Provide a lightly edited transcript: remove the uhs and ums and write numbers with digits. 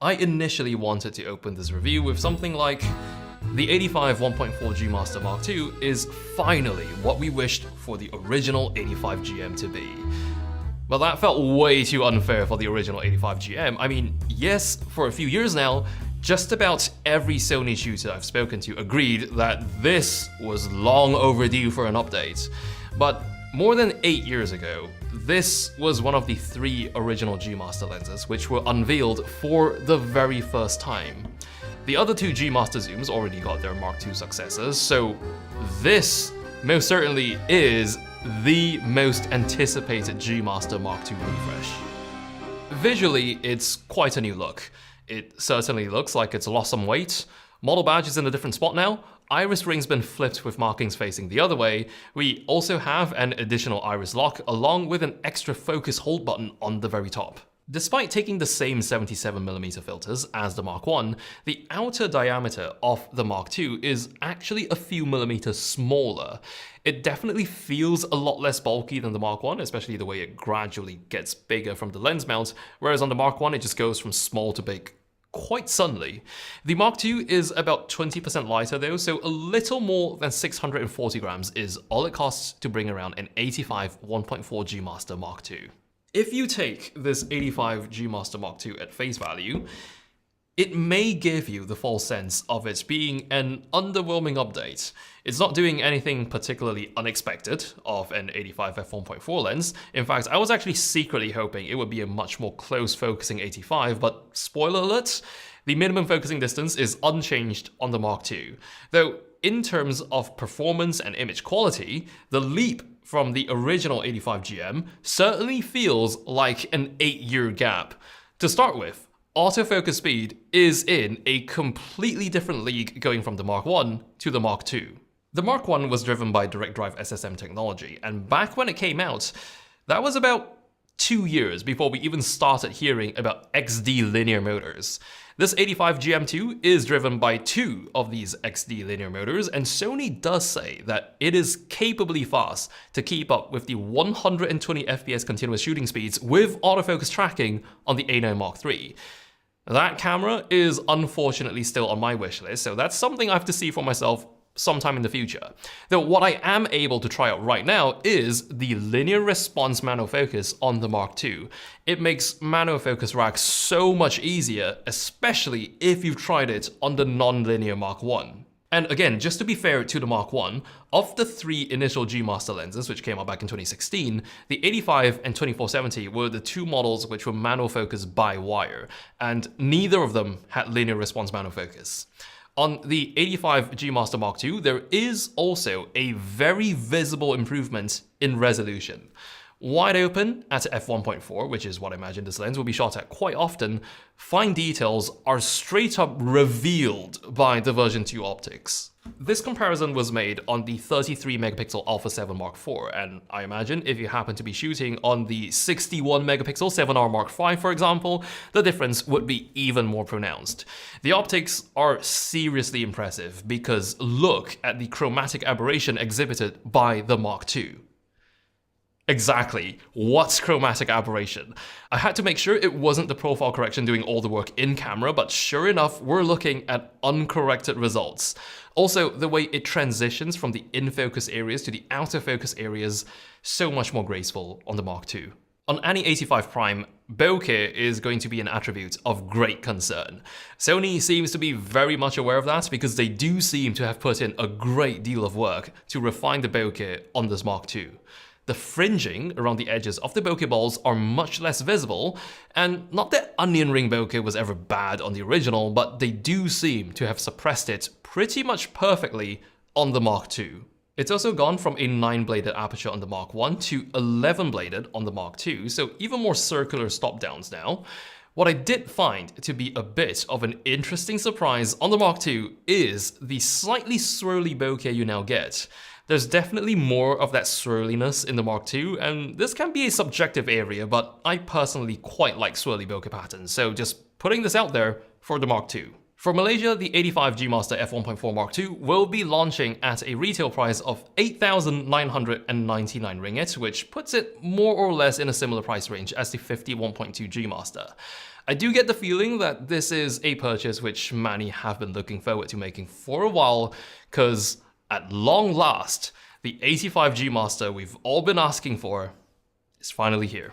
I initially wanted to open this review with something like, the 85 1.4 G Master Mark II is finally what we wished for the original 85 GM to be. But that felt way too unfair for the original 85 GM. I mean, yes, for a few years now, just about every Sony shooter I've spoken to agreed that this was long overdue for an update. But more than 8 years ago, this was one of the 3 original G Master lenses which were unveiled for the very first time. The other 2 G Master zooms already got their Mark II successors, so this most certainly is the most anticipated G Master Mark II refresh. Visually, it's quite a new look. It certainly looks like it's lost some weight. Model badge is in a different spot now. Iris ring's been flipped with markings facing the other way. We also have an additional iris lock along with an extra focus hold button on the very top. Despite taking the same 77mm filters as the Mark I, the outer diameter of the Mark II is actually a few millimeters smaller. It definitely feels a lot less bulky than the Mark I, especially the way it gradually gets bigger from the lens mount, whereas on the Mark I it just goes from small to big quite suddenly. The Mark II is about 20% lighter though, so a little more than 640 grams is all it costs to bring around an 85 1.4 G Master Mark II. If you take this 85 G Master Mark II at face value, it may give you the false sense of it being an underwhelming update. It's not doing anything particularly unexpected of an 85 f1.4 lens. In fact, I was actually secretly hoping it would be a much more close-focusing 85, but spoiler alert, the minimum focusing distance is unchanged on the Mark II. Though, in terms of performance and image quality, the leap from the original 85 GM certainly feels like an 8-year gap. To start with, autofocus speed is in a completely different league going from the Mark I to the Mark II. The Mark I was driven by direct drive SSM technology, and back when it came out, that was about 2 years before we even started hearing about XD linear motors. This 85 GM II is driven by 2 of these XD linear motors, and Sony does say that it is capably fast to keep up with the 120 FPS continuous shooting speeds with autofocus tracking on the A9 Mark III. That camera is unfortunately still on my wish list, so that's something I have to see for myself sometime in the future. Though what I am able to try out right now is the linear response manual focus on the Mark II. It makes manual focus rack so much easier, especially if you've tried it on the non-linear Mark I. And again, just to be fair to the Mark I, of the 3 initial G Master lenses which came out back in 2016, the 85 and 2470 were the 2 models which were manual focus by wire, and neither of them had linear response manual focus. On the 85 G Master Mark II, there is also a very visible improvement in resolution. Wide open at f1.4, which is what I imagine this lens will be shot at quite often, fine details are straight up revealed by the version 2 optics. This comparison was made on the 33MP Alpha 7 Mark IV, and I imagine if you happen to be shooting on the 61MP 7R Mark V, for example, the difference would be even more pronounced. The optics are seriously impressive because look at the chromatic aberration exhibited by the Mark II. Exactly, what's chromatic aberration? I had to make sure it wasn't the profile correction doing all the work in camera, but sure enough, we're looking at uncorrected results. Also, the way it transitions from the in-focus areas to the out-of-focus areas, so much more graceful on the Mark II. On any 85 prime, bokeh is going to be an attribute of great concern. Sony seems to be very much aware of that because they do seem to have put in a great deal of work to refine the bokeh on this Mark II. The fringing around the edges of the bokeh balls are much less visible, and not that onion ring bokeh was ever bad on the original, but they do seem to have suppressed it pretty much perfectly on the Mark II. It's also gone from a 9-bladed aperture on the Mark I to 11-bladed on the Mark II, so even more circular stop downs now. What I did find to be a bit of an interesting surprise on the Mark II is the slightly swirly bokeh you now get. There's definitely more of that swirliness in the Mark II, and this can be a subjective area, but I personally quite like swirly bokeh patterns, so just putting this out there for the Mark II. For Malaysia, the 85 G Master f1.4 Mark II will be launching at a retail price of 8,999 ringgit, which puts it more or less in a similar price range as the 51.2 G Master. I do get the feeling that this is a purchase which many have been looking forward to making for a while, because at long last, the 85G Master we've all been asking for is finally here.